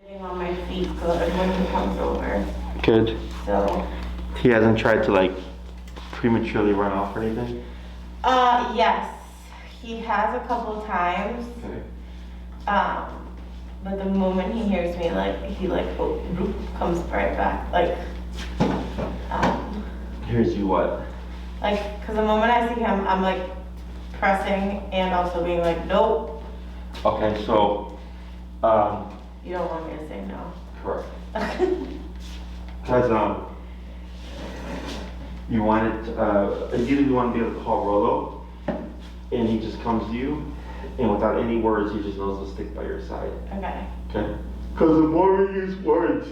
Sitting on my feet so that when he comes over. Good. So. He hasn't tried to like prematurely run off or anything? Yes. He has a couple times. Okay. But the moment he hears me, like, he like, comes right back. Like, Here's you what? like, cause the moment I see him, I'm like pressing and also being like, nope. Okay, so, You don't want me to say no. correct. Because, you wanted, ideally you want to be able to call Rolo, and he just comes to you, and without any words, he just knows to stick by your side. Okay. Okay? Because the more we use words,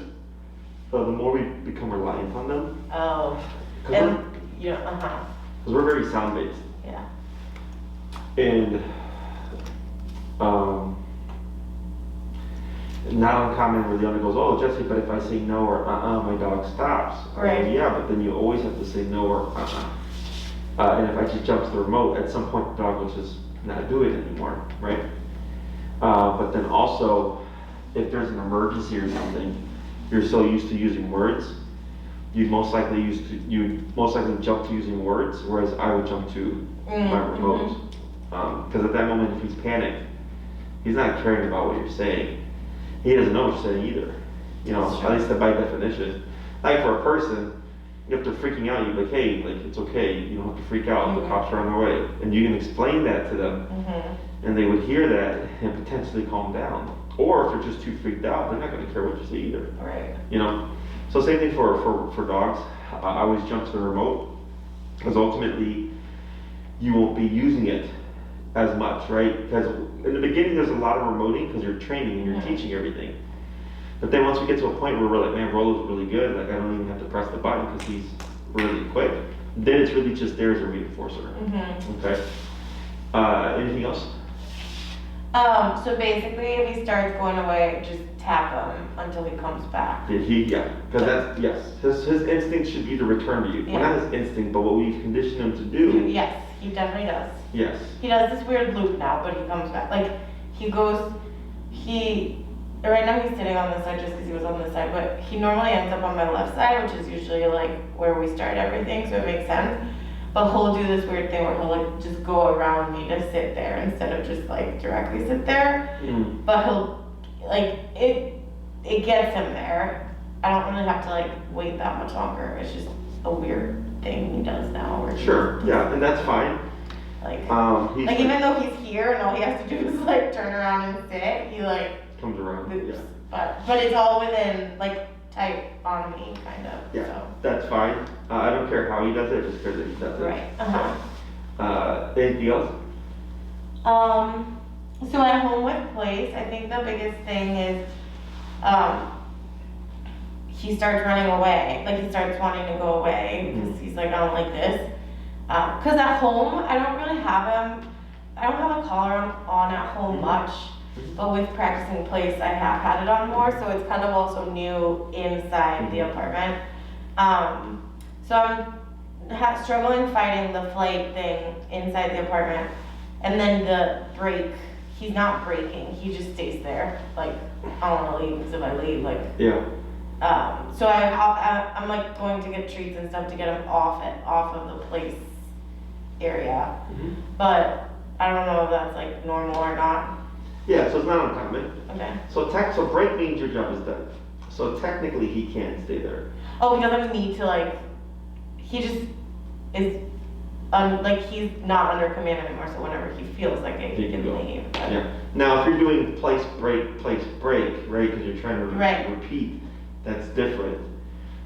the more we become reliant on them. Oh. Because we're very sound-based. Yeah. And, not uncommon where the owner goes, oh, Jesse, but if I say no or my dog stops. Right. Yeah, but then you always have to say no or and if I just jump to the remote, at some point the dog will just not do it anymore, right? But then also, if there's an emergency or something, you're so used to using words, you'd most likely jump to using words, whereas I would jump to my remote. Because at that moment, if he's panicked, he's not caring about what you're saying. He doesn't know what you're saying either. You know, at least by definition. Like for a person, if they're freaking out, you're like, hey, like it's okay, you don't have to freak out, the cops are on their way. And you can explain that to them, and they would hear that and potentially calm down. Or if they're just too freaked out, they're not going to care what you say either. Right. You know? So same thing for dogs. I always jump to the remote, because ultimately, you won't be using it as much, right? Because in the beginning, there's a lot of remoting because you're training and you're teaching everything. But then once we get to a point where we're like, man, Rolo's really good, like I don't even have to press the button because he's really quick, then it's really just there as a reinforcer. Okay. Anything else? So basically, if he starts going away, just tap him until he comes back. Yeah, because that's, yes. His instinct should be to return to you. Yeah. Well, not his instinct, but what we've conditioned him to do. Yes, he definitely does. Yes. He does this weird loop now, but he comes back. Like, right now he's sitting on this side just because he was on this side, but he normally ends up on my left side, which is usually like where we start everything, so it makes sense. But he'll do this weird thing where he'll like just go around me to sit there instead of just like directly sit there. But he'll, like, it gets him there. I don't really have to like wait that much longer. It's just a weird thing he does now. Where Sure, yeah, and that's fine. Like even though he's here and all he has to do is like turn around and sit, he like comes around. loops. Yeah. But it's all within like tight on me kind of. Yeah, So. that's fine. I don't care how he does it, just care that he does it. Right. Anything else? So at home with place, I think the biggest thing is he starts running away. Like he starts wanting to go away because he's like, I don't like this. Because at home, I don't have a collar on at home much. But with practicing place, I have had it on more, so it's kind of also new inside the apartment. So I'm struggling fighting the flight thing inside the apartment, and then the break. He's not breaking; he just stays there. Like I don't want to leave because if I leave, like Yeah. So I'm like going to get treats and stuff to get him off of the place area, but I don't know if that's like normal or not. Yeah, so it's not uncommon. Okay. So break means your job is done. So technically he can't stay there. Oh, he doesn't need to like, he just is, like he's not under command anymore, so whenever he feels like it, he can leave. Yeah. Now if you're doing place break, right, because you're trying to repeat, that's different.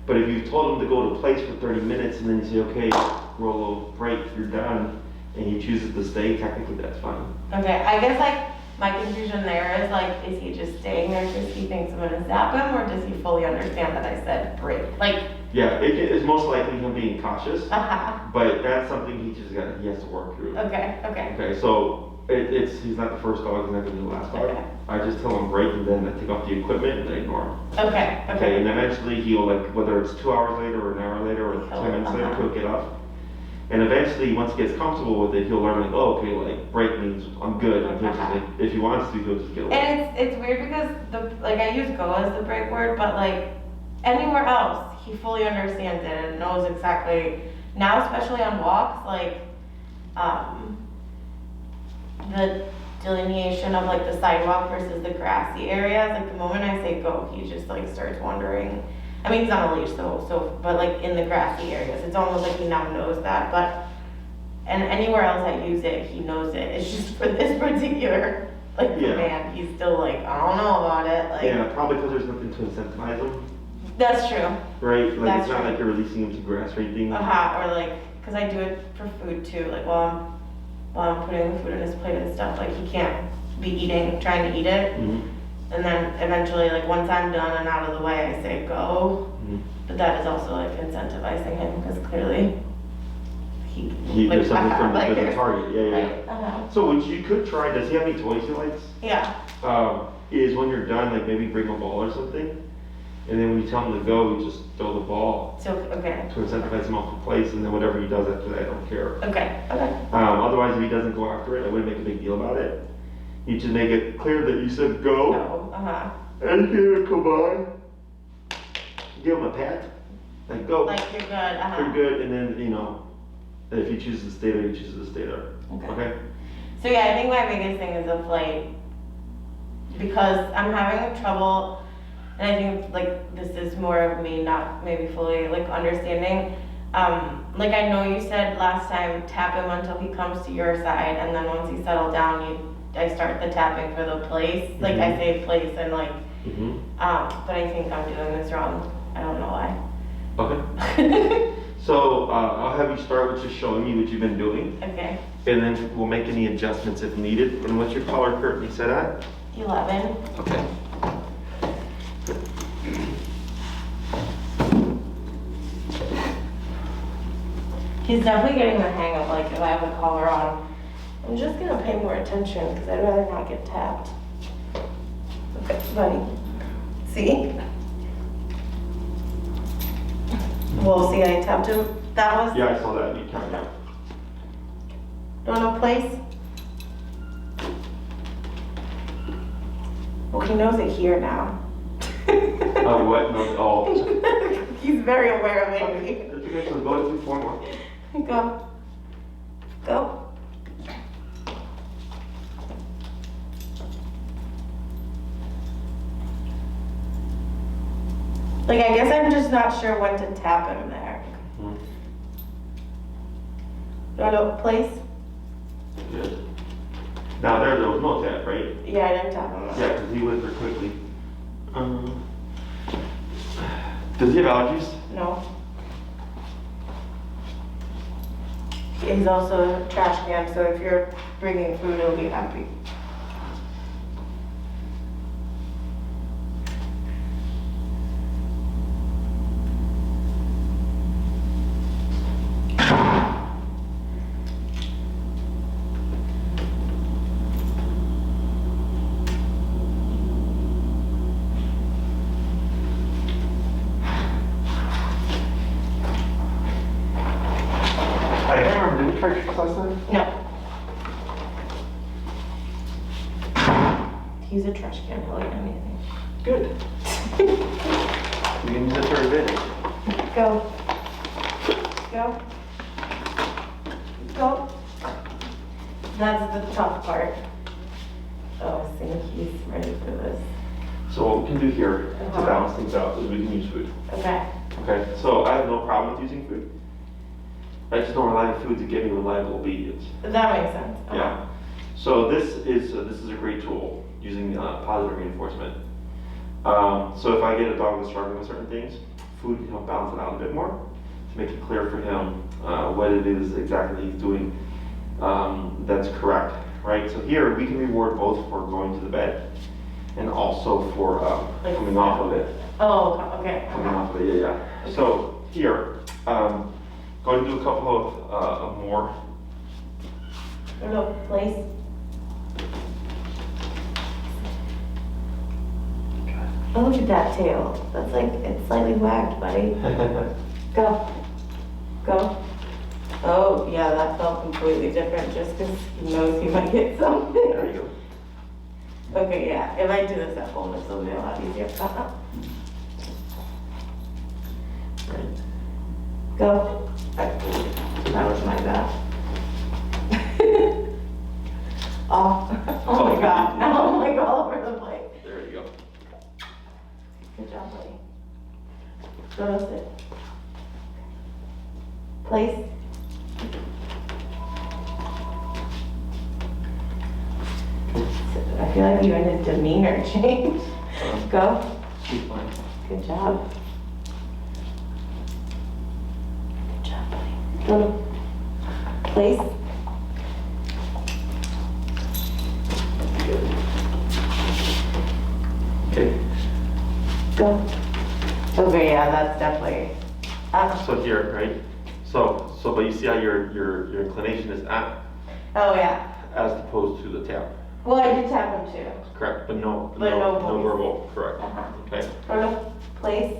But if you've told him to go to place for 30 minutes and then you say, okay, Rolo, break, you're done, and he chooses to stay, technically that's fine. Okay, I guess like, my confusion there is like, is he just staying there because he thinks I'm gonna zap him, or does he fully understand that I said break? Like. Yeah, it's most likely him being cautious, but that's something he has to work through. Okay. Okay, so he's not the first dog, he's not gonna be the last dog. Okay. I just tell him break, and then I take off the equipment and I ignore him. Okay. And eventually he'll, like, whether it's 2 hours later or an hour later or 10 minutes later, he'll get up. And eventually, once he gets comfortable with it, he'll learn like, oh, okay, like break means I'm good. And he'll just, like, if he wants to, he'll just get away. And it's weird because I use go as the break word, but like anywhere else, he fully understands it and knows exactly. Now, especially on walks, like the delineation of like the sidewalk versus the grassy areas. Like the moment I say go, he just like starts wandering. I mean, he's on a leash, so but like in the grassy areas, it's almost like he now knows that. But and anywhere else I use it, he knows it. It's just for this particular command, he's still like, I don't know about it. Like, yeah, probably because there's nothing to incentivize him. That's true. Right? Like That's it's not true. like you're releasing him to grass or anything. Or like, because I do it for food too. Like while I'm putting the food in his plate and stuff, like he can't be trying to eat it. Mm-hmm. And then eventually, like once I'm done and out of the way, I say go. Mm-hmm. But that is also like incentivizing him because clearly He there's something from the target. Yeah, yeah. Right. So what you could try, does he have any toys he likes? Yeah. Is when you're done, like maybe bring a ball or something. And then when you tell him to go, you just throw the ball. So, okay. To incentivize him off the place, and then whatever he does after that, I don't care. Okay. Otherwise, if he doesn't go after it, I wouldn't make a big deal about it. You just make it clear that you said go. No. And he'll come on. Give him a pat. Like go. Like you're good. You're good, and then, if he chooses to stay there, he chooses to stay there. Okay? So yeah, I think my biggest thing is the flight. Because I'm having trouble, and I think like this is more of me not maybe fully like understanding. Like I know you said last time, tap him until he comes to your side, and then once he's settled down, I start the tapping for the place. Like I say place and like, but I think I'm doing this wrong. I don't know why. Okay. So I'll have you start with just showing me what you've been doing. Okay. And then we'll make any adjustments if needed. And what's your collar currently set at? 11. Okay. He's definitely getting the hang of like if I have a collar on, I'm just gonna pay more attention because I'd rather not get tapped. Okay, buddy. See? Well, see, I tapped him. That was. Yeah, I saw that. You counted out. Don't know place? Well, he knows it here now. Oh, what? No, oh. He's very aware of it. Okay, that's okay. So go to 4 more. Go. Go. Like, I guess I'm just not sure when to tap him there. No, place? Good. Now there was no tap, right? Yeah, I didn't tap him. Yeah, because he went there quickly. Does he have allergies? No. He's also a trash can, so if you're bringing food, he'll be happy. I can't remember. Did we try tricks last time? No. He's a trash can, he'll eat anything. Good. We can use it for advantage. Go. Go. Go. That's the tough part. Oh, I think he's ready for this. So what we can do here to balance things out is we can use food. Okay. Okay, so I have no problem with using food. I just don't rely on food to give me reliable obedience. That makes sense. Yeah. So this is a great tool using positive reinforcement. So if I get a dog that's struggling with certain things, food can help balance it out a bit more to make it clear for him what it is exactly he's doing that's correct, right? So here we can reward both for going to the bed and also for coming off of it. Oh, okay. Coming off of it, yeah. So here, going to do a couple of more. No, place. Oh, look at that tail. That's like, it's slightly wagged, buddy. Go. Go. Oh, yeah, that felt completely different just because he knows he might get something. There you go. Okay, yeah, if I do this at home, this will be a lot easier. Right. Go. That was my bad. Oh my god, now I'm like all over the place. There you go. Good job, buddy. Go to sit. Place. I feel like even his demeanor changed. Go. Keep fine. Good job. Good job, buddy. Go to place. Okay. Go. Okay, yeah, that's definitely. So here, right? But you see how your inclination is at, Oh, yeah. as opposed to the tap. Well, I did tap him too. Correct, but no no voice. verbal, correct. Uh-huh. Okay. Go to place.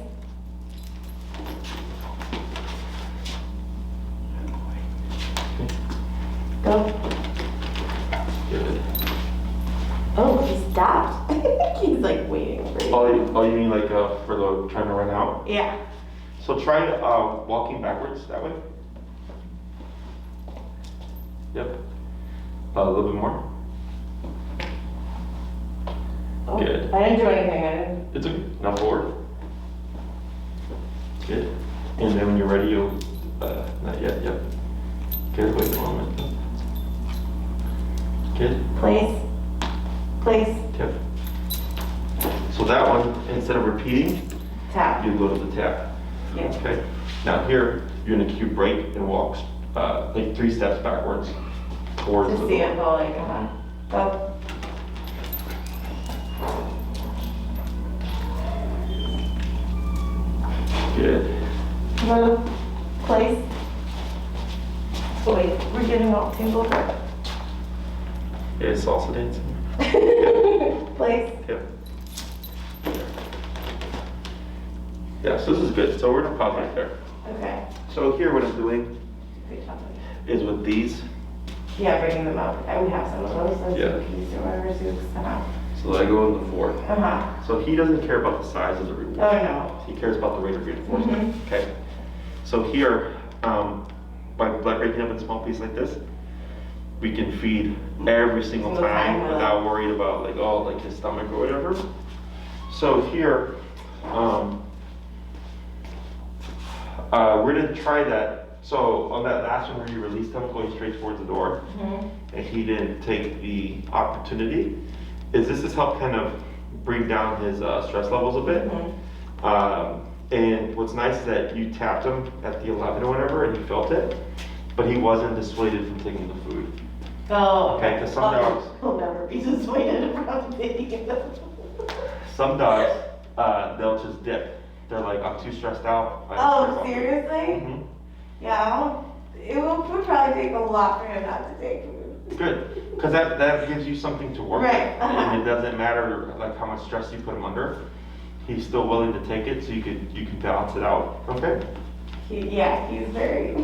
Go. Good. Oh, he stopped. He's like waiting for you. Oh, you mean like for the trying to run out? Yeah. So try walking backwards that way. Yep. A little bit more. Oh, Good. I didn't do anything. I didn't. It's okay. Now forward. Good. And then when you're ready, you'll, not yet, yep. Good, wait a moment. Good. Place. Place. Yep. So that one, instead of repeating, Tap. you go to the tap. Yeah. Okay. Now here, you're gonna cue break and walk like 3 steps backwards towards To the see door. it go like, Go. Good. Go to place. Oh wait, we're getting all tangled up. Yeah, salsa dancing. Place. Yep. Yeah, so this is good. So we're gonna pause right there. Okay. So here what I'm doing Good job. is with these, Yeah, bringing them up. I would have some of those. Those Yeah. cookies or whatever Zeus sent out. so I go in the 4th. Uh-huh. So he doesn't care about the size of the reward. Oh, no. He cares about the rate of reinforcement. Mhm. Okay. So here, by breaking up in small pieces like this, we can feed every single Single time time, without worried about like his stomach or whatever. So here, we're gonna try that. So on that last one where you released him going straight towards the door, Mhm. and he didn't take the opportunity, this has helped kind of bring down his stress levels a bit. Mhm. And what's nice is that you tapped him at the 11 or whatever, and he felt it, but he wasn't dissuaded from taking the food. Oh, Okay, 'cause some dogs- will never be dissuaded from taking them. Some dogs, they'll just dip. They're like, I'm too stressed out. I don't care Oh, about food." seriously? Mhm. Yeah, it would probably take a lot for him not to take food. Good, because that gives you something to work with. Right, uh-huh. And it doesn't matter like how much stress you put him under. He's still willing to take it, so you can balance it out. Okay. Yeah, he's very.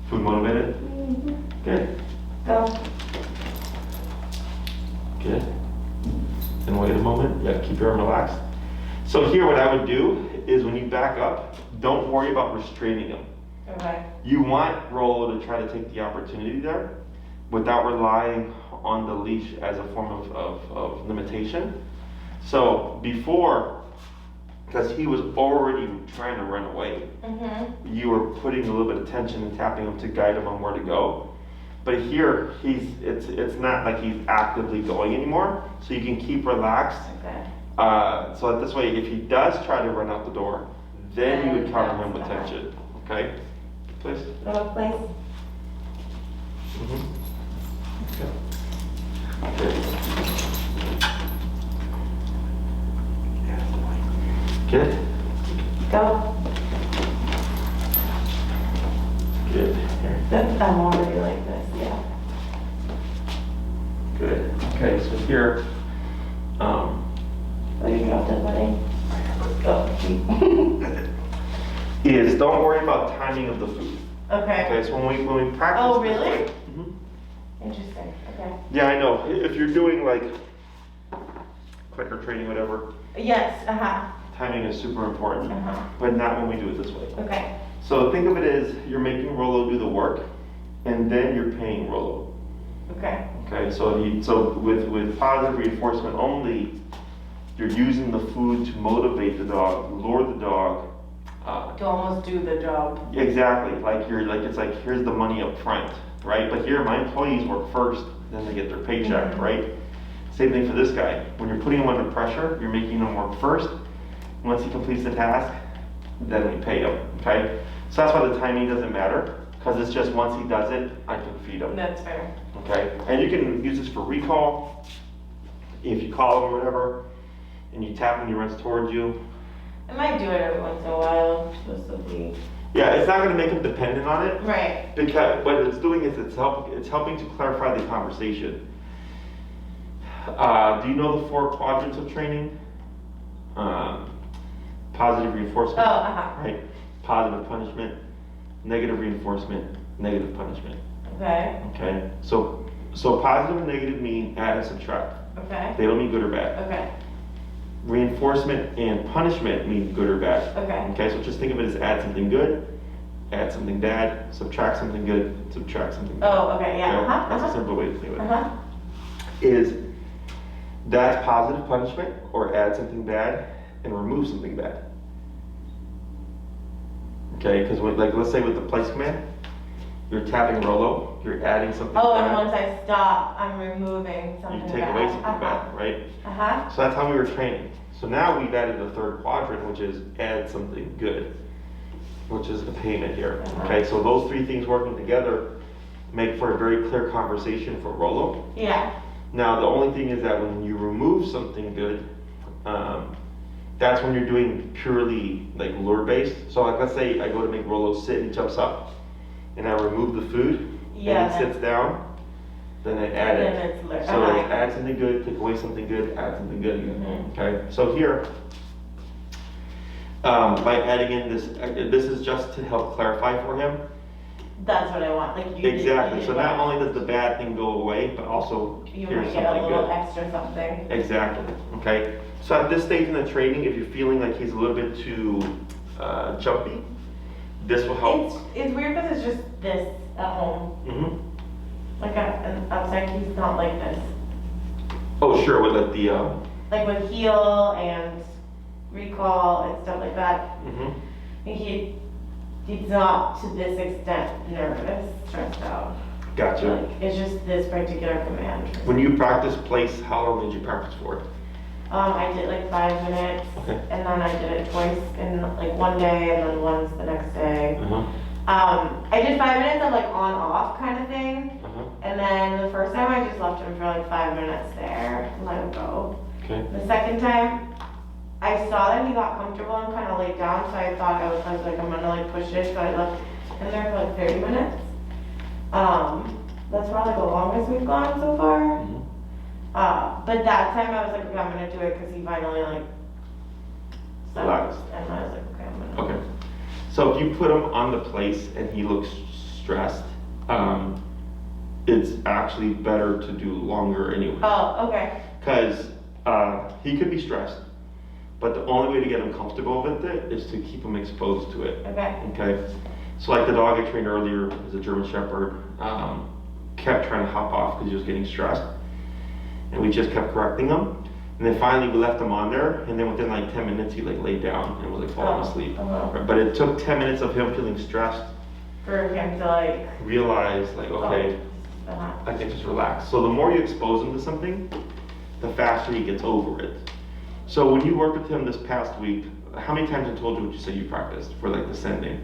Food motivated. Good. Go. Good. And wait a moment. Yeah, keep your arm relaxed. So here, what I would do is when you back up, don't worry about restraining him. Okay. You want Rolo to try to take the opportunity there without relying on the leash as a form of limitation. So before, because he was already trying to run away, Mm-hmm. you were putting a little bit of tension and tapping him to guide him on where to go. But here, it's not like he's actively going anymore, so you can keep relaxed. Okay. So this way, if he does try to run out the door, then you would cover him with That's tension. Okay? Please. Go place. Mhm. Okay. Good. Go. Good. I'm already like this, yeah. Good. Okay, so here, Oh, you dropped it, buddy. Go. is don't worry about timing of the food. Okay. Okay, so when we practice. Oh, this really? way- Mhm. Interesting. Okay. Yeah, I know. If you're doing like clicker training, whatever, Yes. timing is super important, Uh-huh. but not when we do it this way. Okay. So think of it as you're making Rolo do the work, and then you're paying Rolo. Okay. Okay, so with positive reinforcement only, you're using the food to motivate the dog, lure the dog. To almost do the job. Exactly, it's like here's the money up front, right? But here my employees work first, then they get their paycheck, Mhm. right? Same thing for this guy. When you're putting him under pressure, you're making him work first. Once he completes the task, then we pay him, okay? So that's why the timing doesn't matter, because it's just once he does it, I can feed him. That's fair. Okay, and you can use this for recall. If you call him or whatever, and you tap him and he runs towards you. I might do it every once in a while, just to be. Yeah, it's not gonna make him dependent on it. Right. Because what it's doing is it's helping to clarify the conversation. Do you know the 4 quadrants of training? Positive reinforcement. Oh, Right? Positive punishment, negative reinforcement, negative punishment. Okay. Okay? So positive and negative mean add and subtract. Okay. They don't mean good or bad. Okay. Reinforcement and punishment mean good or bad. Okay. Okay, so just think of it as add something good, add something bad, subtract something good, subtract something bad. Oh, okay, yeah. Okay? That's a simple way to think of it. Uh-huh. Is that's positive punishment, or add something bad and remove something bad. Okay, because like let's say with the place command, you're tapping Rolo, you're adding something Oh, bad. and once I stop, I'm removing something You take bad. away something bad, right? Uh-huh. So that's how we were training. So now we've added the 3rd quadrant, which is add something good, which is the payment here. Uh-huh. Okay, so those 3 things working together make for a very clear conversation for Rolo. Yeah. Now, the only thing is that when you remove something good, that's when you're doing purely like lure based. So like let's say I go to make Rolo sit and he jumps up, and I remove the food, Yeah. and he sits down, then I add And it. then it's lure. So Uh-huh. it's add something good, take away something good, add something good again. Mhm. Okay, so here, by adding in this is just to help clarify for him. That's what I want, like you did. Exactly, you so did not want- only does the bad thing go away, but also You here's might get a something little good. extra something. Exactly, okay? So at this stage in the training, if you're feeling like he's a little bit too jumpy, this will help. It's weird because it's just this at home. Mhm. Like and outside he's not like this. Oh, sure, with like the, Like with heel and recall and stuff like that. mhm. He's not to this extent nervous, stressed out. Gotcha. Like, it's just this particular command. When you practice place, how long did you practice for? I did like 5 minutes, Okay. and then I did it twice in like one day, and then once the next day. Uh-huh, I did 5 minutes of like on off kind of thing, uh-huh, and then the first time I just left him for like 5 minutes there and let him go. okay. The second time, I saw that he got comfortable and kind of laid down, so I thought I was like I'm gonna like push it, so I left him there for like 30 minutes. That's probably the longest we've gone so far. Mhm. But that time I was like, okay, I'm gonna do it because he finally like Relaxed. stopped, and I was like, okay, I'm gonna. Okay. So if you put him on the place and he looks stressed, it's actually better to do longer anyway. Oh, okay. Because he could be stressed, but the only way to get him comfortable with it is to keep him exposed to it. Okay. Okay? So like the dog I trained earlier is a German Shepherd, kept trying to hop off because he was getting stressed. And we just kept correcting him. And then finally we left him on there, and then within like 10 minutes he like laid down and was like falling Oh, asleep. uh-huh. But it took 10 minutes of him feeling stressed, For him to like. realize like, okay, Uh-huh. I can just relax. So the more you expose him to something, the faster he gets over it. So when you worked with him this past week, how many times in total would you say you practiced for like the sending?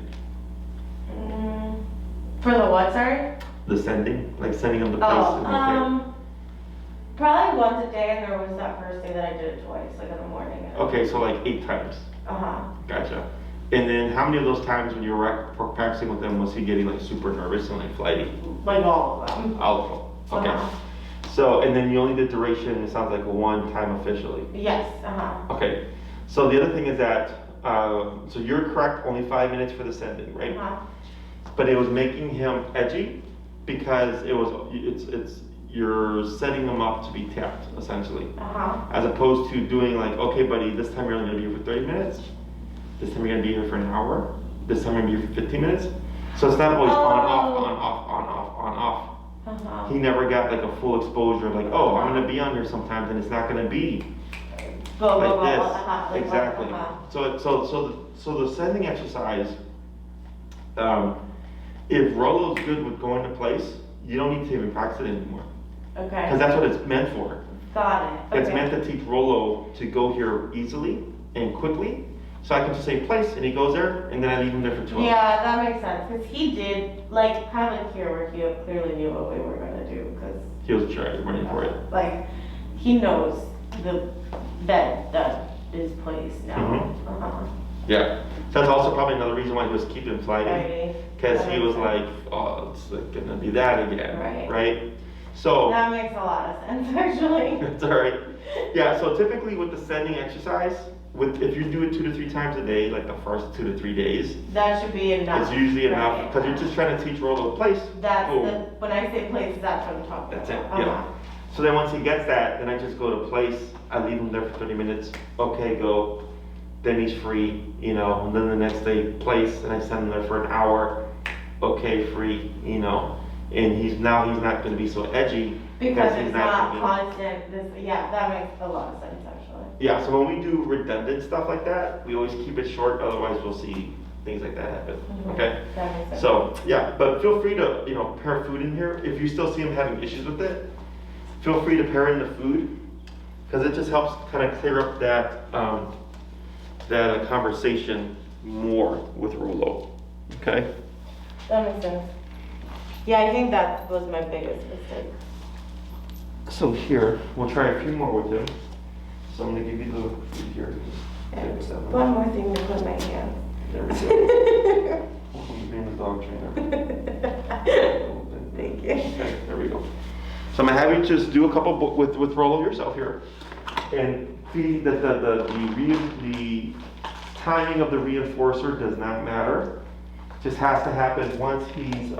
For the what, sorry? The sending? Like sending him to place and everything? Probably once a day, and there was that first day that I did it twice, like in the morning. Okay, so like 8 times. Uh-huh. Gotcha. And then how many of those times when you were practicing with him was he getting like super nervous and like flighty? Like all of them. Alpha. Okay. Uh-huh. So, and then you only did duration, it sounds like 1 time officially. Yes, uh-huh. Okay. So the other thing is that, so you're correct, only 5 minutes for the sending, right? Uh-huh. but it was making him edgy because you're setting him up to be tapped, essentially. As opposed to doing like, okay, buddy, this time you're only gonna be here for 30 minutes. This time you're gonna be here for an hour. This time you're gonna be here for 15 minutes. So it's not always on, off, on, off, on, off, on, off. He never got like a full exposure of like, oh, I'm gonna be on here sometimes and it's not gonna be like this. Exactly. So the sending exercise, if Rolo's good with going to place, you don't need to even practice it anymore. Okay. Because that's what it's meant for. Got it. Okay. It's meant to teach Rolo to go here easily and quickly. So I can just say place, and he goes there, and then I leave him there for 2 hours. Yeah, that makes sense. Because he did, like, kind of like here, where he clearly knew what we were going to do. Because he was running for it. Like, he knows the bed that is placed now. Yeah. So that's also probably another reason why he was keeping flighting. Because he was like, oh, it's like going to be that again. Right? So. That makes a lot of sense, actually. That's all right. Yeah, so typically with the sending exercise, if you do it 2 to 3 times a day, like the first 2 to 3 days, that should be enough. It's usually enough because you're just trying to teach Rolo place. When I say place, that's what I'm talking about. That's it. Yeah. So then once he gets that, then I just go to place. I leave him there for 30 minutes. Okay, go. Then he's free, And then the next day, place, and I send him there for an hour. Okay, free, And he's not going to be so edgy because it's not constant. That makes a lot of sense, actually. Yeah, so when we do redundant stuff like that, we always keep it short, otherwise we'll see things like that happen, okay? That makes sense. So, yeah, but feel free to, pair food in here. If you still see him having issues with it, feel free to pair in the food, because it just helps kind of clear up that, conversation more with Rolo, okay? That makes sense. Yeah, I think that was my biggest mistake. So here, we'll try a few more with him. So I'm going to give you the food here. One more thing to put in my hand. There we go. Being the dog trainer. Thank you. Okay, there we go. So I'm going to have you just do a couple with Rolo yourself here. And see that the timing of the reinforcer does not matter. It just has to happen once he's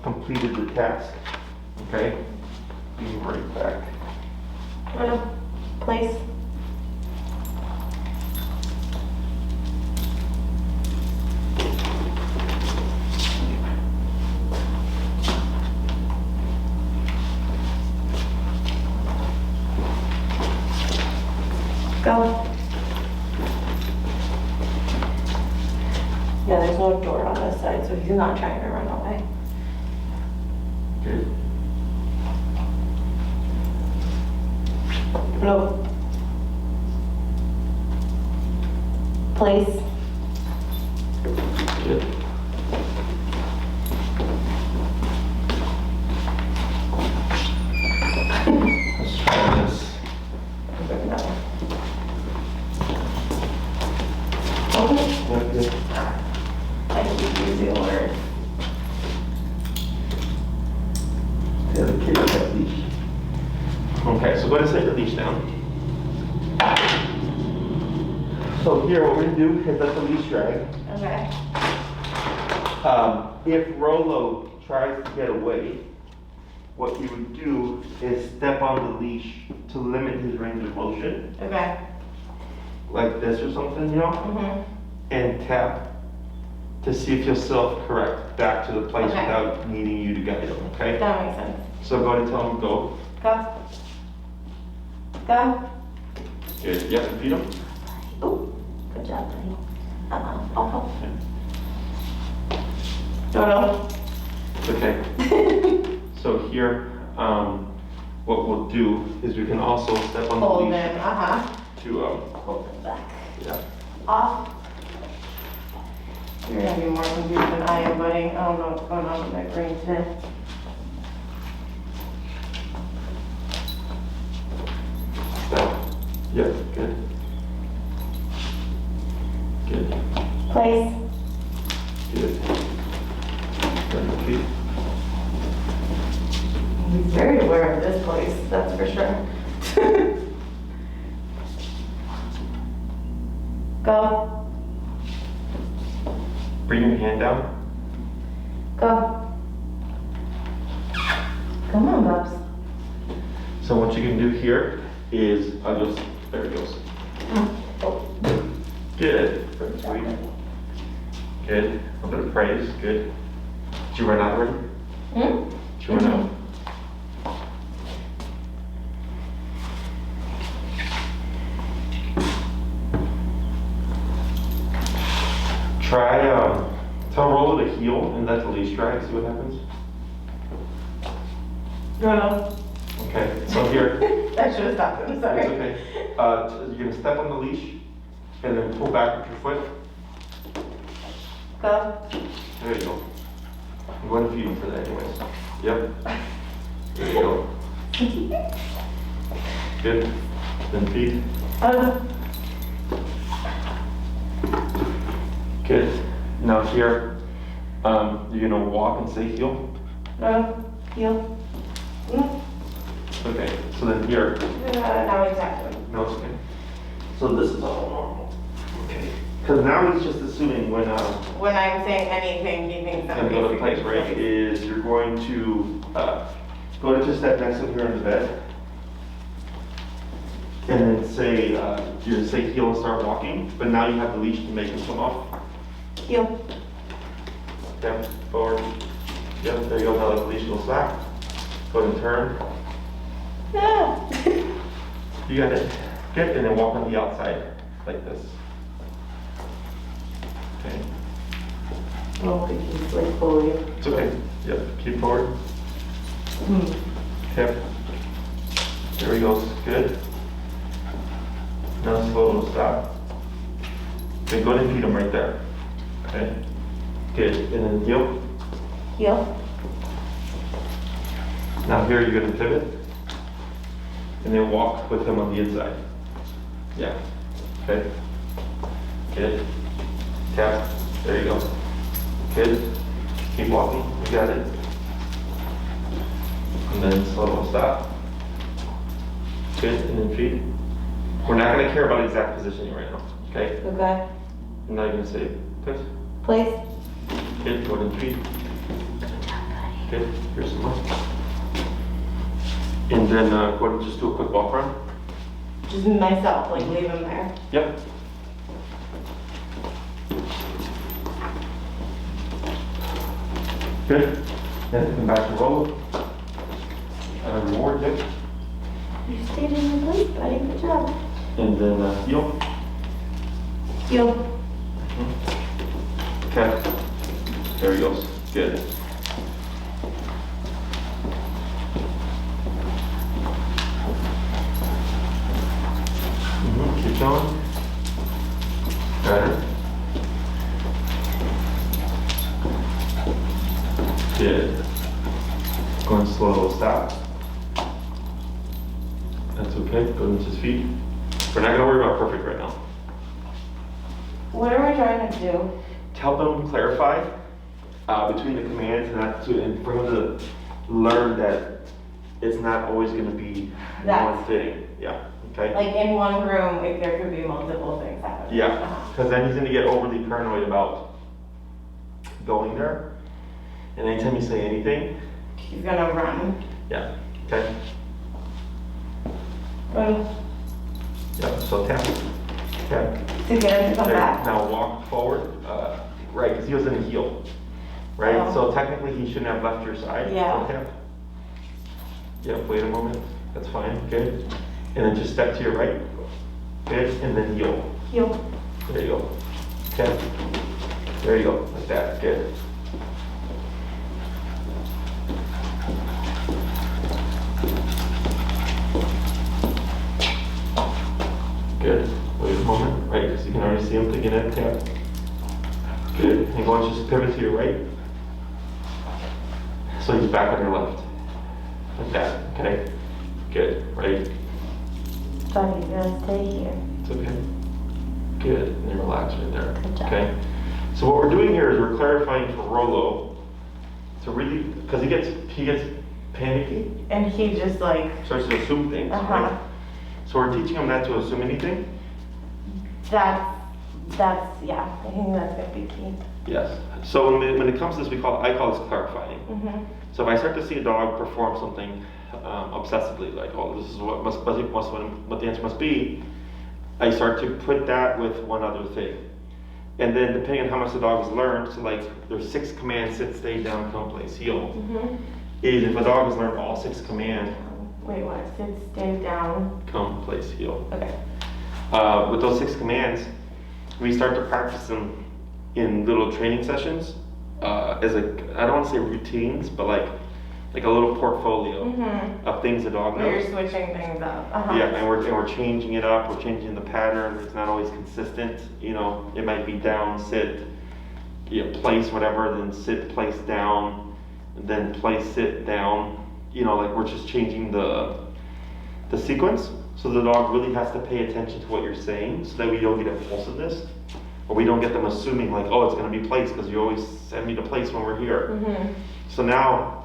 completed the task. Okay? Be right back. Place. Go. Yeah, there's no door on this side, so he's not trying to run away. Good. No. Place. Good. Let's try this. Good. I keep using words. Yeah, the kid has leash. Okay, so go ahead and set your leash down. So here, what we're going to do is let the leash drag. Okay. If Rolo tries to get away, what you would do is step on the leash to limit his range of motion. Okay. Like this or something, and tap to see if you'll self-correct back to the place without needing you to guide him, okay? That makes sense. So go ahead and tell him go. Go. Go. Good. Yep, feed him. Oh, good job, buddy. Oh. No. It's okay. So here, what we'll do is we can also step on the Hold leash him, to hold him back. Yeah. Off. You're gonna be more confused than I am, buddy. I don't know what's going on with my brain today. Step. Yep, good. Good. Place. Good. Turn your feet. He's very aware of this place, that's for sure. Go. Bring your hand down. Go. Come on, Bubs. So what you can do here is, there it goes. Oh. Good, very sweet. Good, a bit of praise, good. Did you run out already? Hmm? Did you run out? Try, tell Rolo to heel and let the leash dry, see what happens. Rolo. Okay, so here, I should have stopped him, sorry. it's okay. You're gonna step on the leash and then pull back with your foot. Go. There you go. I'm going to feed him for that anyways. Yep. There you go. Good. Then feed. Good. Now here, you're gonna walk and say heel. Heel. Okay, so then here. Now exactly. No, it's okay. So this is all normal. Okay. Because now he's just assuming when I'm saying anything, he thinks I'm and go to basically place right is you're going to go to just that next one here on the bed. And then say, you're gonna say heel and start walking, but now you have the leash to make him come off. Heel. Yep, forward. Yep, there you go, now the leash will slack. Go ahead and turn. Ah. You got it. Good, and then walk on the outside, like this. Okay. I don't think he's like fully. It's okay. Yep, keep forward. Yep. There he goes, good. Now slow, stop. Okay, go ahead and feed him right there. Okay. Good, and then heel. Heel. Now here you're gonna pivot. And then walk with him on the inside. Yeah. Okay. Good. Tap. There you go. Good. Keep walking. You got it. And then slow stop. Good. And then feed. We're not going to care about exact positioning right now. Okay? Okay. And now you're going to say, please. Place. Good. Go ahead and feed. Good. Here's some more. And then go ahead and just do a quick walk around. Just myself, like leave him there. Yep. Good. Then come back to Rolo. Reward, yep. You stayed in your place, buddy. Good job. And then heel. Heel. Okay. There he goes. Good. Keep going. Better. Good. Going slow, stop. That's okay. Go into his feet. We're not going to worry about perfect right now. What are we trying to do? To help them clarify between the commands and for him to learn that it's not always going to be one thing. Yeah. Okay. Like in one room, if there could be multiple things happening. Yeah. Because then he's going to get overly paranoid about going there. And anytime you say anything, He's gonna run. yeah. Okay. Run. Yep. So tap. Tap. To get him to come There. back. Now walk forward. Right, because he was in a heel. Right. Oh. So technically he shouldn't have left your side. Yeah. So tap. Yep. Wait a moment. That's fine. Good. And then just step to your right. Good. And then heel. Heel. There you go. Okay. There you go. Like that. Good. Good. Wait a moment. Right, because you can already see him taking that tap. Good. And go and just pivot to your right. So he's back on your left. Like that. Okay. Good. Right. But he's gonna stay here. It's okay. Good. And then relax right there. Good job. Okay. So what we're doing here is we're clarifying for Rolo to really, because he gets panicky, And he just like, starts to assume things. uh-huh. Right? So we're teaching him not to assume anything. That's That's, yeah, I think that's gonna be key. Yes. So when it comes to this, I call this clarifying. Mm-hmm. So if I start to see a dog perform something obsessively, like, oh, this is what what the answer must be, I start to put that with one other thing. And then depending on how much the dog has learned, so like there's 6 commands: sit, stay, down, come, place, heel. Mm-hmm. Is if a dog has learned all 6 commands, Wait, what? Sit, stay, down. come, place, heel. Okay. With those 6 commands, we start to practice them in little training sessions as I don't want to say routines, but like a little portfolio of things the dog Where knows. you're switching things up. Yeah, and we're changing it up. We're changing the pattern. It's not always consistent. You know, it might be down, sit, place, whatever, then sit, place, down, and then place, sit, down. You know, like we're just changing the sequence. So the dog really has to pay attention to what you're saying, so that we don't get impulsiveness, or we don't get them assuming like, oh, it's going to be place because you always send me to place when we're here. Mm-hmm. So now.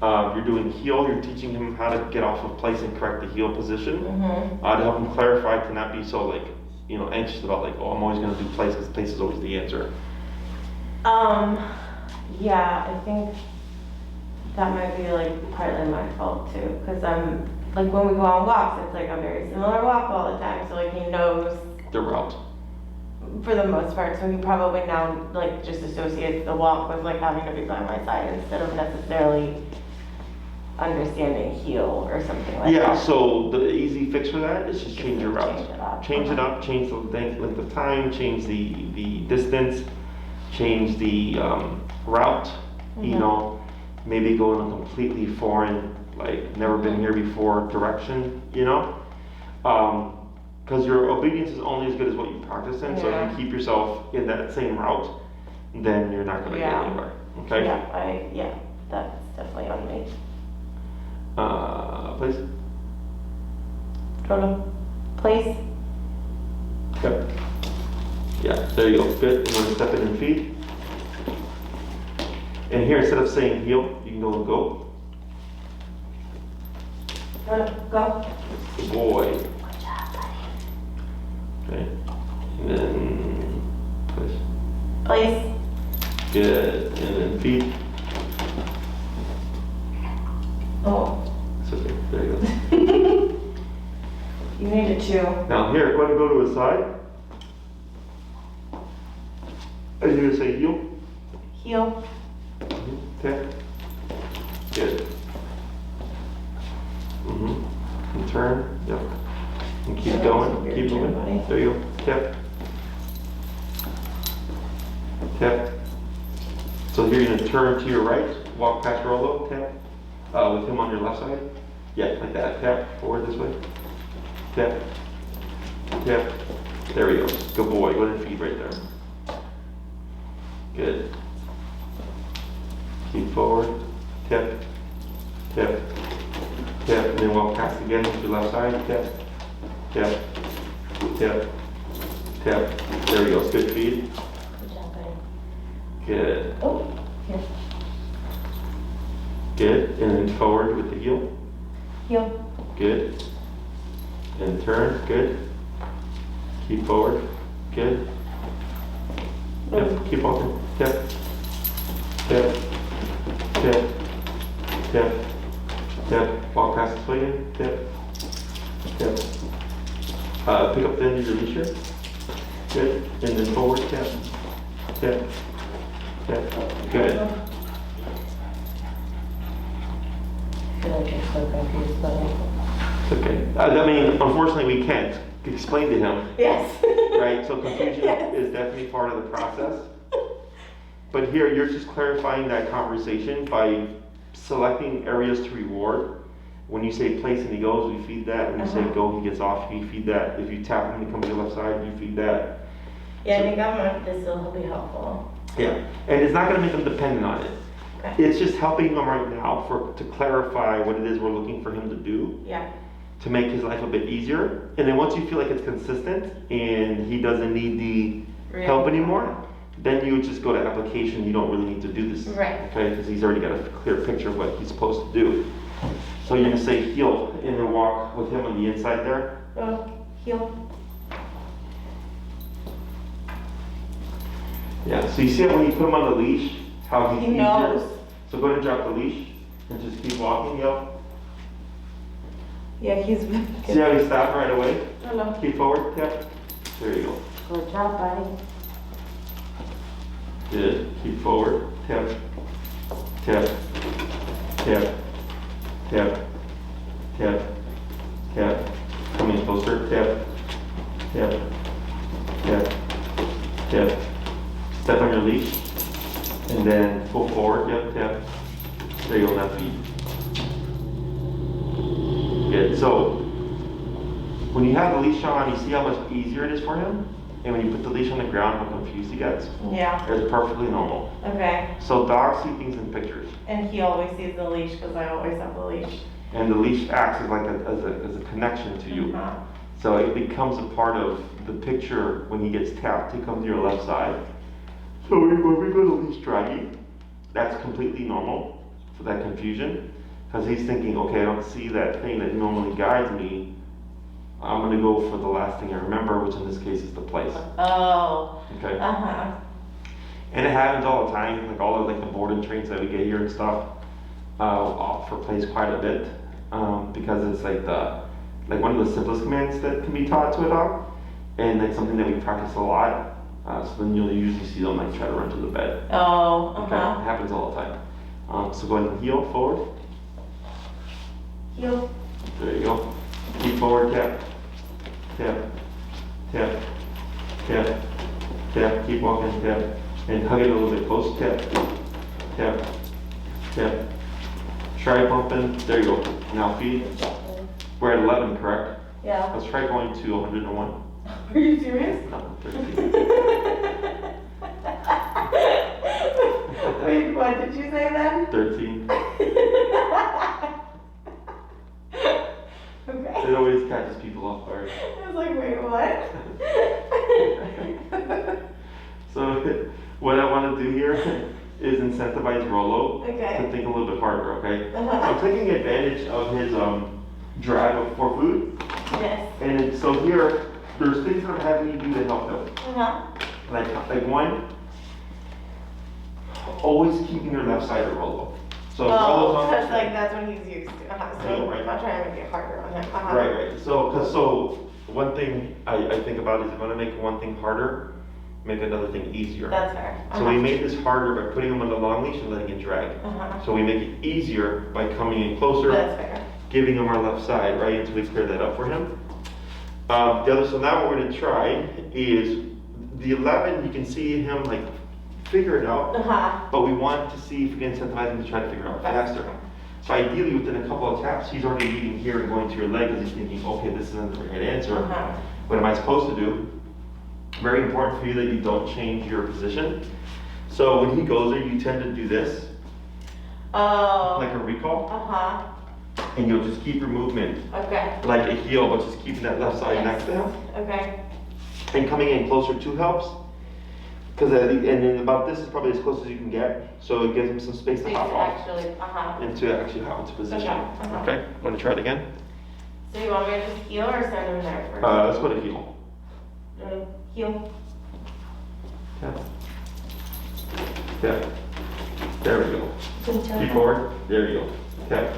You're doing heel, you're teaching him how to get off of place and correct the heel position to help him clarify, to not be so like, anxious about like, oh, I'm always going to do place because place is always the answer. Yeah, I think that might be like partly my fault too, because I'm like when we go on walks, it's like a very similar walk all the time, so like he knows The route. for the most part, so he probably now like just associates the walk with like having to be by my side instead of necessarily understanding heel or something like that. Yeah, so the easy fix for that is just change your route. Change it up. Change it up, change the length of time, change the distance, change the route, maybe go in a completely foreign, like never been here before direction, because your obedience is only as good as what you practice in. So if you keep yourself in that same route, then you're not going to get anywhere. Okay? Yeah, that's definitely on me. Please. Rolo, place. Yep. Yeah, there you go. Good. And then step in and feed. And here, instead of saying heel, you can go and go. Rolo, go. Good boy. Good job, buddy. Okay. And then place. Place. Good. And then feed. Oh. It's okay. There you go. You need to chew. Now here, go ahead and go to his side. And you're going to say heel. Heel. Okay. Good. And turn. Yep. And keep going. Keep moving. There you go. Tap. Tap. So here you're going to turn to your right. Walk past Rolo. Tap. With him on your left side. Yeah, like that. Tap. Forward this way. Tap. Tap. There we go. Good boy. Go ahead and feed right there. Good. Keep forward. Tap. Tap. Tap. And then walk past again to your left side. Tap. Tap. Tap. Tap. There we go. Good feed. Good job, buddy. Good. Oh, here. Good. And then forward with the heel. Heel. Good. And turn. Good. Keep forward. Good. Yep. Keep walking. Tap. Tap. Tap. Tap. Tap. Walk past this way again. Tap. Tap. Pick up the end of your leash here. Good. And then forward. Tap. Tap. Tap. Good. I feel like you're so confused, buddy. It's okay. I mean, unfortunately, we can't explain to him, Yes. right? So confusion is definitely part of the process. But here, you're just clarifying that conversation by selecting areas to reward. When you say place and he goes, we feed that. When you say go, he gets off, you feed that. If you tap him, he comes to your left side, you feed that. Yeah, I think this will be helpful. Yeah, and it's not going to make them dependent on it. Okay. It's just helping them right now to clarify what it is we're looking for him to do. Yeah. To make his life a bit easier. And then once you feel like it's consistent and he doesn't need the help anymore, then you would just go to application. You don't really need to do this. Right. Okay, because he's already got a clear picture of what he's supposed to do. So you're gonna say heel and then walk with him on the inside there. Heel. Yeah, so you see how when you put him on the leash, how he's He knows. So go ahead and drop the leash and just keep walking, yep. Yeah, he's really See good. how he stopped right away? Hello. Keep forward, yep. There you go. Good job, buddy. Good, keep forward, tap, tap, tap, tap, tap, tap. Coming closer, tap, tap, tap, tap. Step on your leash, and then pull forward, yep, tap. There you go, now feet. Good, so when you have the leash on, you see how much easier it is for him? And when you put the leash on the ground, how confused he gets? Yeah. It's perfectly normal. Okay. So dogs see things in pictures. And he always sees the leash because I always have the leash. And the leash acts as like as a connection to you. Uh-huh. So it becomes a part of the picture when he gets tapped. He comes to your left side. So when we go to leash dragging, that's completely normal for that confusion. Because he's thinking, okay, I don't see that thing that normally guides me. I'm going to go for the last thing I remember, which in this case is the place. Oh. Okay. Uh-huh. And it happens all the time, like all of like the boarding trains that we get here and stuff, opt for place quite a bit, because it's like one of the simplest commands that can be taught to a dog, and it's something that we practice a lot. So then you'll usually see them like try to run to the bed. Oh. Okay, it happens all the time. So go ahead and heel forward. Heel. There you go. Keep forward, tap, tap, tap, tap, tap. Keep walking, tap. And hug it a little bit close, tap, tap, tap. Try bumping, there you go. Now feet. We're at 11, correct? Yeah. Let's try going to 101. Are you serious? No, 13. Wait, what did you say then? 13. Okay. It always catches people off guard. I was like, wait, what? So what I want to do here is incentivize Rolo Okay. to think a little bit harder, okay? Uh-huh. So taking advantage of his drive for food. Yes. And so here, there's things that I'm having you do to help him. Uh-huh. Like one, always keeping your left side of Rolo. So if Rolo's Oh, on because the like that's what he's used to. Uh-huh. So Right. I'm not trying to make it harder on him. Uh-huh. Right. So one thing I think about is if I want to make one thing harder, make another thing easier. That's fair. So we made this harder by putting him on the long leash and letting it drag. Uh-huh. So we make it easier by coming in closer, That's fair. giving him our left side, right? Until we clear that up for him. So now what we're going to try is the 11, you can see him like figure it out, Uh-huh. but we want to see if we can incentivize him to try to figure it out faster. So ideally within a couple of taps, he's already reading here and going to your leg because he's thinking, okay, this isn't the right answer. Uh-huh. What am I supposed to do? Very important for you that you don't change your position. So when he goes there, you tend to do this, Oh. like a recall, Uh-huh. and you'll just keep your movement Okay. like a heel, but just keeping that left side Yes. next to him. Okay. And coming in closer too helps. Because and then about this is probably as close as you can get, so it gives him some space to Space hop off actually. Uh-huh. and to actually hop into position. Okay, uh-huh. Okay, want to try it again? So you want me to just heel or send him there first? Let's go to heel. Heel. Tap. Tap. There we go. Good job. Keep forward. There you go. Tap.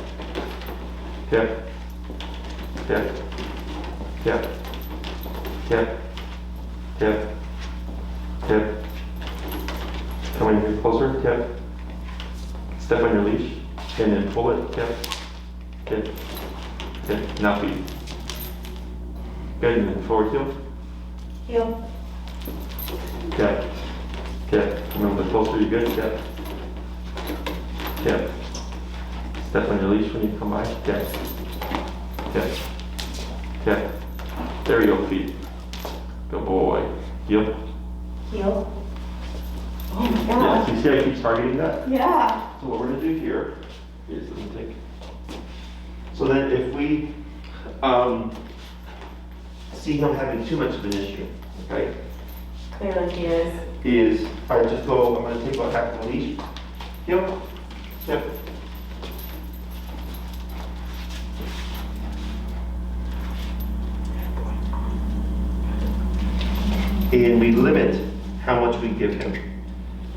Tap. Tap. Tap. Tap. Tap. Tap. Coming here closer. Tap. Step on your leash and then pull it. Tap. Tap. Tap. Now feet. Good. And then forward heel. Heel. Tap. Tap. Come a little bit closer. You good? Tap. Tap. Step on your leash when you come by. Tap. Tap. Tap. There you go, feet. Good boy. Heel. Heel. Oh my Yeah, gosh. so you see how he keeps targeting that? Yeah. So what we're gonna do here is, let me take. So then if we see him having too much of an issue, okay, Clearly he is. is I just go, I'm gonna take about half the leash. Yep. Yep. And we limit how much we give him.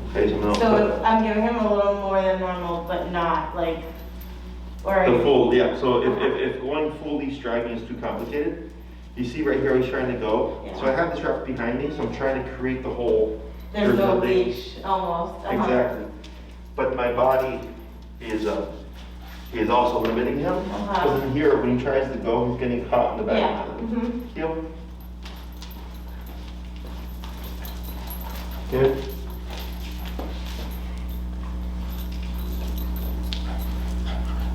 Okay, so now. So I'm giving him a little more than normal, but not like, or. The full, yeah, so if going full leash dragging is too complicated, you see right here, he's trying to go. Yeah. So I have this wrap behind me, so I'm trying to create the whole. There's no leash, almost. Exactly. But my body is also limiting him. Because in here, when he tries to go, he's getting caught in the back Yeah. of the heel. Good.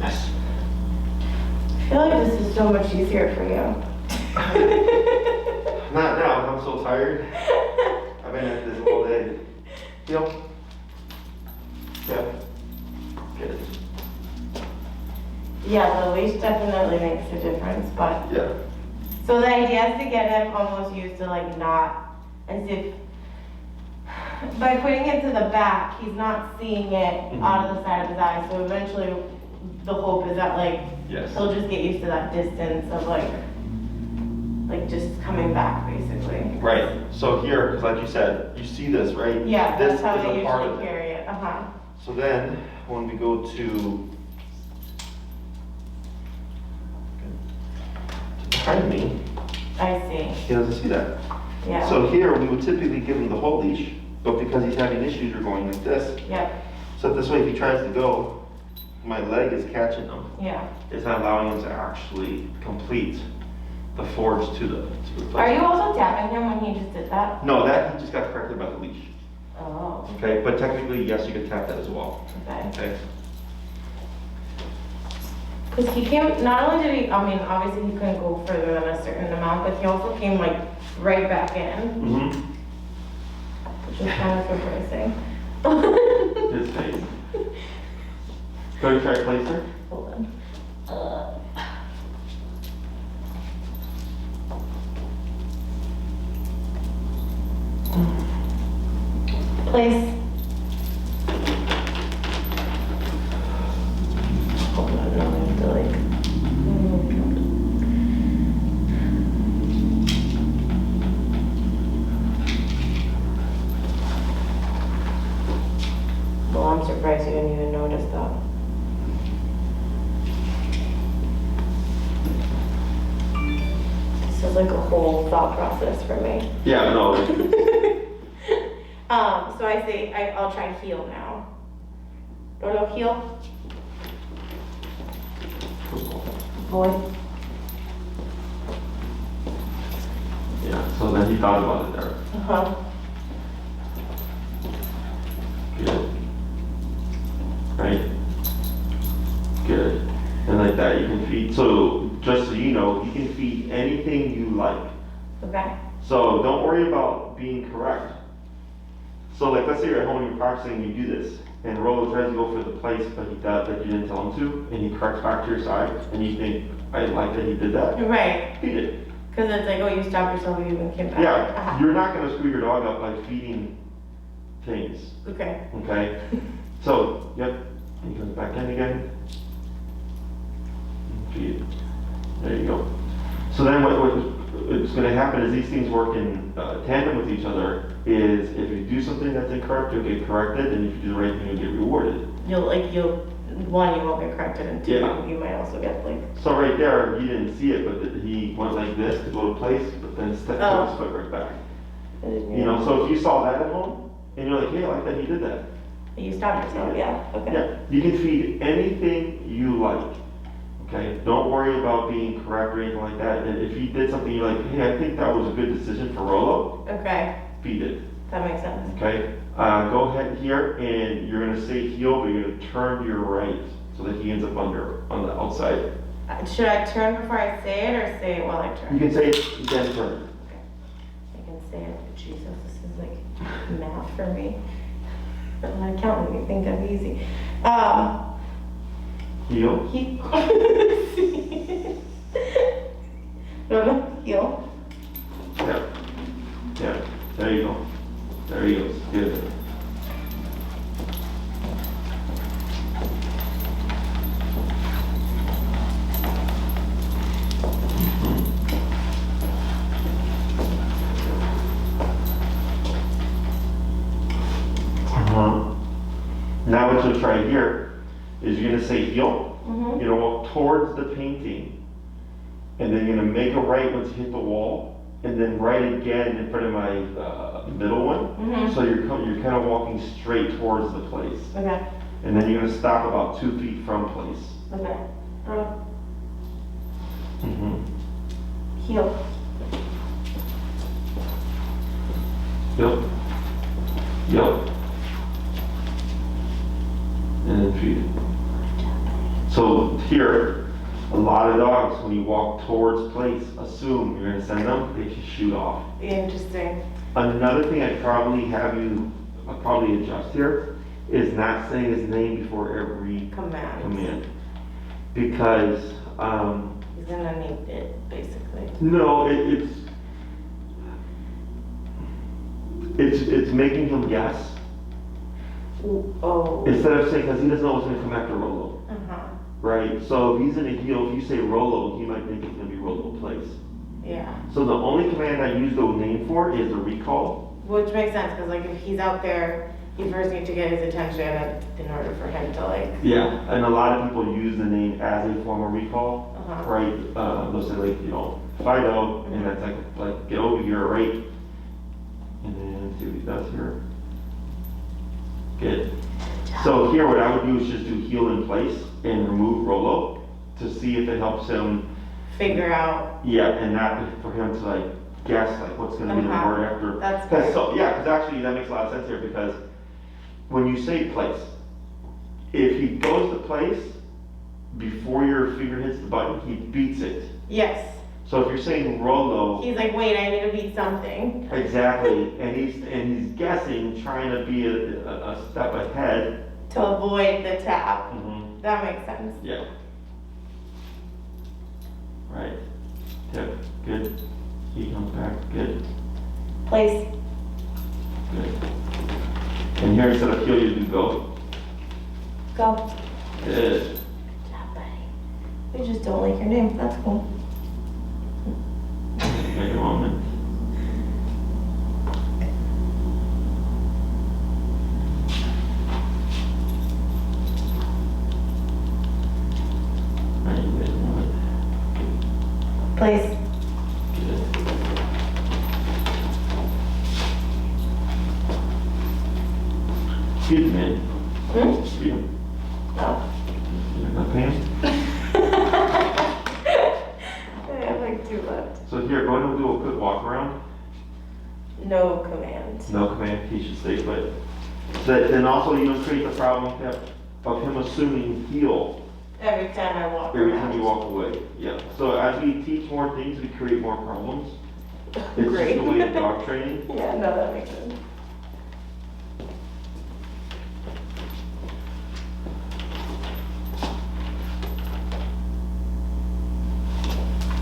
Yes. I feel like this is so much easier for you. Not now, I'm so tired. I've been at this all day. Heel. Yeah. Good. Yeah, the leash definitely makes a difference, but. Yeah. So the idea is to get him almost used to like not, as if, by putting it to the back, he's not seeing it out of the side of his eye, so eventually the hope is that like, Yes. he'll just get used to that distance of like just coming back basically. Right. So here, because like you said, you see this, right? Yeah, This that's how is they a part of usually it. carry it, So then, when we go to behind me, I see, he doesn't see that. yeah. So here, we would typically give him the whole leash, but because he's having issues, we're going like this. Yep, So this way, if he tries to go, my leg is catching him. yeah. It's not allowing him to actually complete the forge to the place. Are you also tapping him when he just did that? No, that he just got corrected by the leash. Oh, Okay, but technically, yes, you can tap that as well. okay. Okay. Because he came, not only did he, I mean, obviously he couldn't go further than a certain amount, but he also came like right back in, Mm-hmm. which was kind of surprising. His face. Go try to place her. Hold on. Place. Hold on, no, I have to like. Well, I'm surprised you didn't even notice that. This is like a whole thought process for me. Yeah, no. So I say, I'll try heel now. Rolo, heel. Boy. Yeah, so then he thought about it there. Uh-huh. Good. Right? Good. And like that, you can feed, so just so you know, you can feed anything you like. Okay. So don't worry about being correct. So like, let's say you're at home and you're practicing and you do this, and Rolo tries to go for the place, but he does, that you didn't tell him to, and he corrects back to your side, and you think, I didn't like that he did that. Right. Feed it. Because it's like, oh, you stopped yourself, you even came back. Yeah, Uh-huh. you're not gonna screw your dog up by feeding things, Okay. okay? So, yep, he comes back in again. Feed it. There you go. So then what's gonna happen is these things work in tandem with each other, is if you do something that's incorrect, you'll get corrected, and if you do the right thing, you'll get rewarded. One, you won't get corrected, and two, Yeah. you might also get like. So right there, you didn't see it, but he went like this to go to place, but then stepped his foot right back. You know, so if you saw that at home, and you're like, hey, I like that he did that. You stopped yourself, yeah, okay. Yeah, you can feed anything you like, okay? Don't worry about being correct or anything like that. And if he did something you're like, hey, I think that was a good decision for Rolo, Okay, feed it, that makes sense. okay? Go ahead here, and you're gonna say heel, but you're gonna turn to your right, so that he ends up on the outside. Should I turn before I say it, or say it while I turn? You can say it, then turn. I can say it, but Jesus, this is like math for me. I'm an accountant, you think I'm easy. Heel, Heel. yeah, yeah, there you go. There he goes, good. Uh-huh. here is you're gonna say heel, Mm-hmm. you're gonna walk towards the painting, and then you're gonna make a right once you hit the wall, and then right again in front of my middle one. Mm-hmm. So you're kind of walking straight towards the place. Okay. And then you're gonna stop about 2 feet from place. Okay. Mm-hmm. Heel. Yep. Yep. And then feet. So here, a lot of dogs, when you walk towards place, assume you're gonna send them, they just shoot off. Interesting. Another thing I'd probably adjust here is not saying his name before every command. Because, He's gonna need it, basically. no, it's making him guess. Ooh, oh. Instead of saying, because he doesn't know what's gonna come after Rolo, Uh-huh. right? So if he's in a heel, if you say Rolo, he might think it's gonna be Rolo place. Yeah. So the only command I use the name for is the recall. Which makes sense, because like if he's out there, you first need to get his attention in order for him to like. Yeah, and a lot of people use the name as a form of recall, Uh-huh. right? They'll say like, Fido, and that's like get over here, right? And then see what he does here. Good. So here, what I would do is just do heel in place and remove Rolo to see if it helps him. Figure out. Yeah, and not for him to like guess like what's going to be the Uh-huh. word after. That's Cause good. so yeah, because actually that makes a lot of sense here because when you say place, if he goes to place before your finger hits the button, he beats it. Yes. So if you're saying Rolo, He's like, wait, I need to beat something. exactly, and he's guessing, trying to be a step ahead. To avoid the tap. Mm-hmm. That makes sense. Yeah. Right. Tip. Good. He comes back. Good. Place. Good. And here instead of heel, you do go. Go. Good. Good job, buddy. We just don't like your name. That's cool. Take a moment. Right, wait a moment. Place. Good. Excuse me. Hmm? You, Oh. you're not paying? I have like 2 left. So here, go ahead and do a quick walk around. No command. No command, he should stay put. So then also you don't create the problem of him assuming heel Every time I walk every around. time you walk away. Yeah. So as we teach more things, we create more problems. It's Great. just the way of dog training. Yeah, no, that makes sense.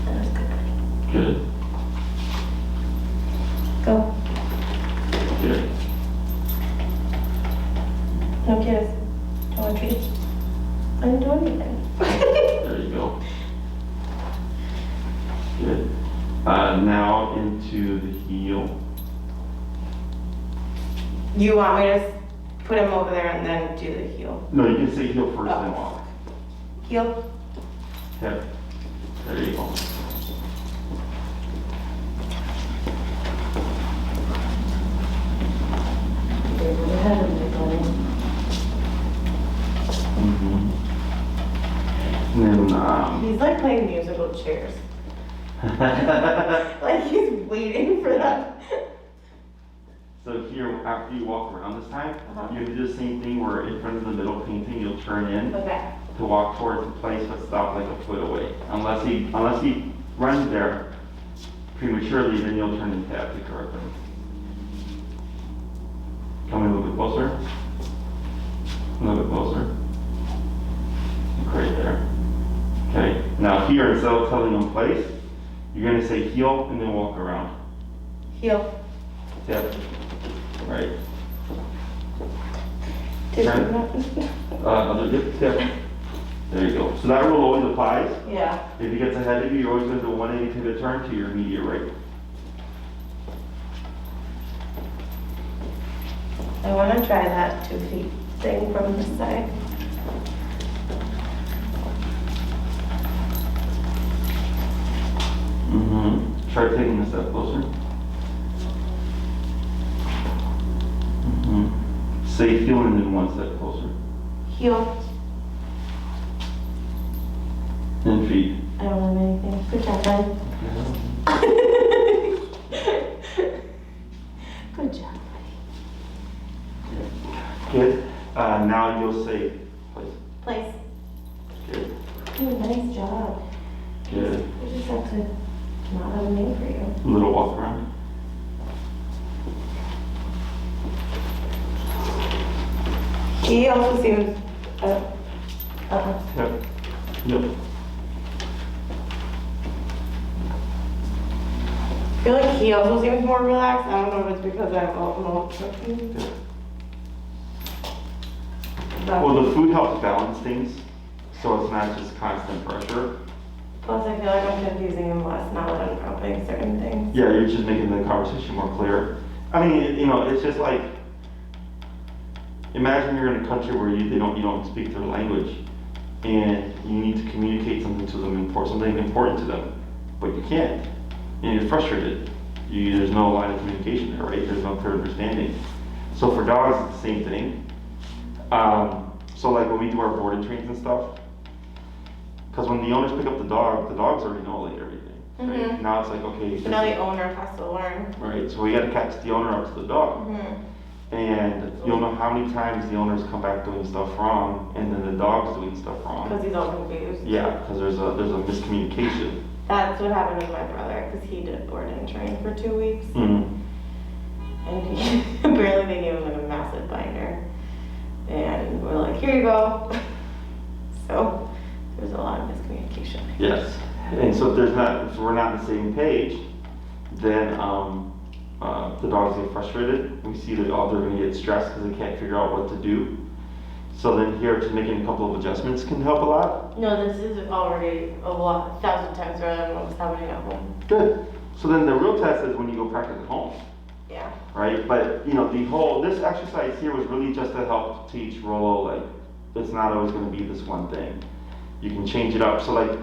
That was good, buddy. Good. Go. Good. No kiss. Don't want treats. I didn't do anything. There you go. Good. Now into the heel. You want me to put him over there and then do the heel? No, you can say heel first, then Oh. walk. Heel? Hip. There you go. And then, He's like playing musical chairs. Like he's waiting for that. so here, after you walk around this time, Uh-huh. you're gonna do the same thing where in front of the middle painting, you'll turn in Okay. to walk towards the place, but stop like a foot away. Unless he runs there prematurely, then you'll turn and tap to correct him. Come in a little bit closer. A little bit closer. Right there. Okay, now here, instead of telling him place, you're gonna say heel and then walk around. Heel. Tap. Right. Did you Turn. not? Other dip, tip. There you go. So that rule always applies. Yeah. If he gets ahead of you, you're always gonna do a 180 pivot turn to your immediate right. I want to try that 2 feet thing from this side. Try taking a step closer. Say heel and then one step closer. Heel. And feet. I don't have anything. Good job, Ben. Good job, buddy. Good. Now you'll say place. Place. Good. Ooh, nice job. Good. We just have to not have a name for you. A little walk around. He also seems. Yep. Yep. I feel like he also seems more relaxed. I don't know if it's because I'm all cooking. Good. Well, the food helps balance things, so it's not just constant pressure. Plus, I feel like I'm confusing him less now that I'm dropping certain things. Yeah, you're just making the conversation more clear. I mean, you know, it's just like, imagine you're in a country where you don't speak their language, and you need to communicate something to them, something important to them, but you can't. And you're frustrated. There's no line of communication there, right? There's no clear understanding. So for dogs, it's the same thing. So like when we do our boarding trains and stuff, because when the owners pick up the dogs already know like everything. Right? Mm-hmm. Now it's like, okay. So now the owner has to learn. Right, so we got to catch the owner up to the dog. Mm-hmm. And you'll know how many times the owners come back doing stuff wrong, and then the dog's doing stuff wrong. Because he's all confused. Yeah, because there's a miscommunication. That's what happened with my brother, because he did board and train for 2 weeks. Mm-hmm. And he, apparently they gave him like a massive binder. And we're like, here you go. So there's a lot of miscommunication. Yes, and so if we're not on the same page, then the dogs get frustrated. We see that they're going to get stressed because they can't figure out what to do. So then here, just making a couple of adjustments can help a lot. No, this is already 1,000 times better than what was happening at home. Good. So then the real test is when you go practice at home. Yeah. Right? But you know, this exercise here was really just to help teach Rolo, like, it's not always going to be this one thing. You can change it up. So like,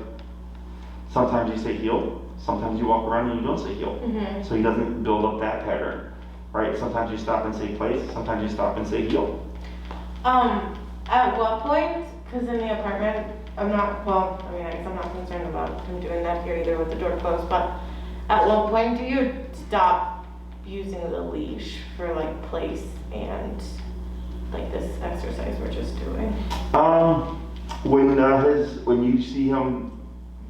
sometimes you say heel, sometimes you walk around and you don't say heel. Mm-hmm. So he doesn't build up that pattern. Right? Sometimes you stop and say place, sometimes you stop and say heel. At what point, because in the apartment, I guess I'm not concerned about him doing that here either with the door closed, but at what point do you stop using the leash for like place and like this exercise we're just doing? When you see him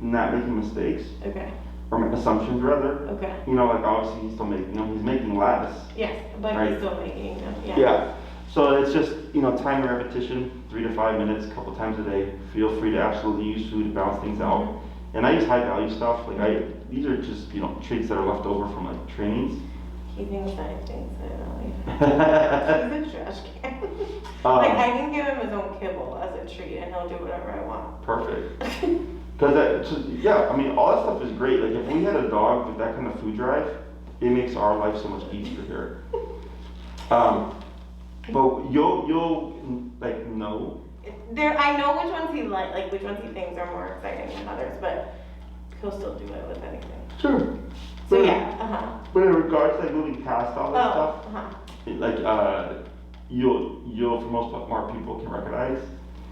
not making mistakes, Okay. or assumptions rather, Okay. you know, like obviously he's still making them, he's making less. Yes, but Right. he's still making them, yeah. Yeah. So it's just, you know, time and repetition, 3 to 5 minutes, a couple times a day. Feel free to absolutely use food to balance things out. Mm-hmm. And I use high value stuff. Like these are just, you know, treats that are left over from like trainings. He thinks I know. He's a trash can. Like I can give him his own kibble as a treat and he'll do whatever I want. Perfect. Because yeah, I mean, all that stuff is great. Like if we had a dog with that kind of food drive, it makes our life so much easier here. But you'll like know. I know which ones he like which ones he thinks are more exciting than others, but he'll still do it with anything. Sure. So yeah, But in regards to like moving past all that stuff, uh-huh. You'll for most part people can recognize,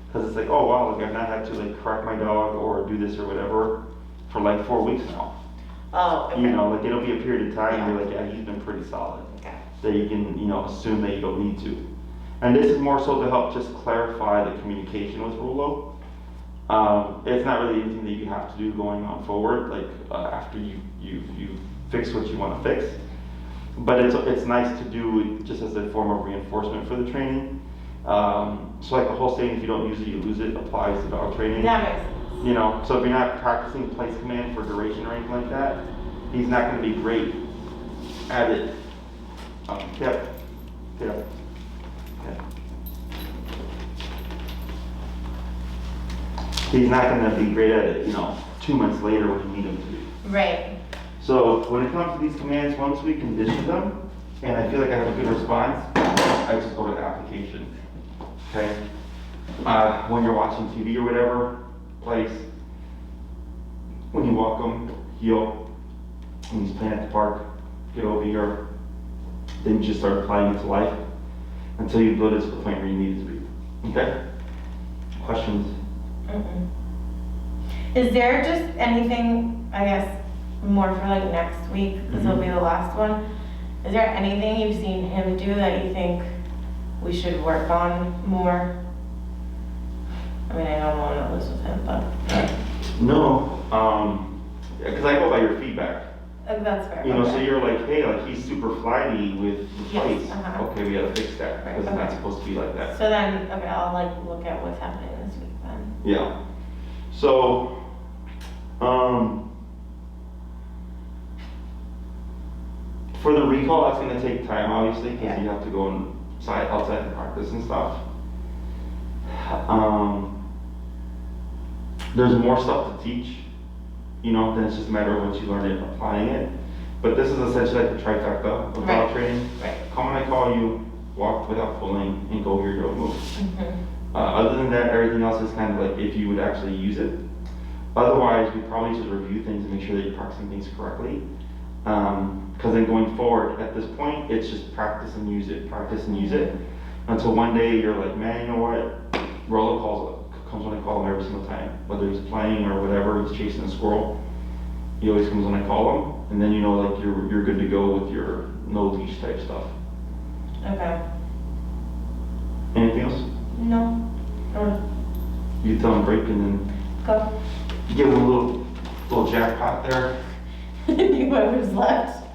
because it's like, oh wow, like I've not had to like correct my dog or do this or whatever for like 4 weeks now. Oh, okay. You know, like it'll be a period of time Yeah. where like, yeah, he's been pretty solid. Okay. That you can, you know, assume that you don't need to. And this is more so to help just clarify the communication with Rolo. It's not really anything that you have to do going on forward, like after you fix what you want to fix. But it's nice to do just as a form of reinforcement for the training. So like the whole saying, if you don't use it, you lose it, applies to dog training. That makes sense. You know, so if you're not practicing place command for duration or anything like that, he's not going to be great at it. Yep. He's not going to be great at it, you know, 2 months later when you need him to be. Right. So when it comes to these commands, once we condition them, and I feel like I have a good response, I just go to the application. Okay? when you're watching TV or whatever, place, when you walk him, heel, when he's playing at the park, get over here, then you just start applying it to life until you build it to the point where you need it to be. Okay? Questions? Mm-mm. Is there just anything, I guess, more for like next week, because it'll be the last one? Is there anything you've seen him do that you think we should work on more? I mean, I don't want to lose with him, but. No, because I go by your feedback. That's fair. You know, okay. so you're like, hey, like he's super flighty with the Yes, plates. uh-huh. Okay, we gotta fix that Right, because it's not okay. supposed to be like that. So then, okay, I'll like look at what's happening this week then. Yeah. So, for the recall, that's gonna take time, obviously, because Yeah. you have to go outside and practice and stuff. There's more stuff to teach, you know, then it's just a matter of once you learn it, applying it. But this is essentially like the trifecta of dog Right. training. Right. Come when I call you, walk without pulling, and go here, your move. Mm-hmm. Other than that, everything else is kind of like if you would actually use it. Otherwise, we probably should review things and make sure that you're practicing things correctly. Because then going forward, at this point, it's just practice and use it, until one day you're like, man, you know what? Rolo comes when I call him every single time, whether he's playing or whatever, he's chasing a squirrel. He always comes when I call him, and then you know like you're good to go with your no leash type stuff. Okay. Anything else? No. You tell him break and then Go. give him a little jackpot there. Whoever's left.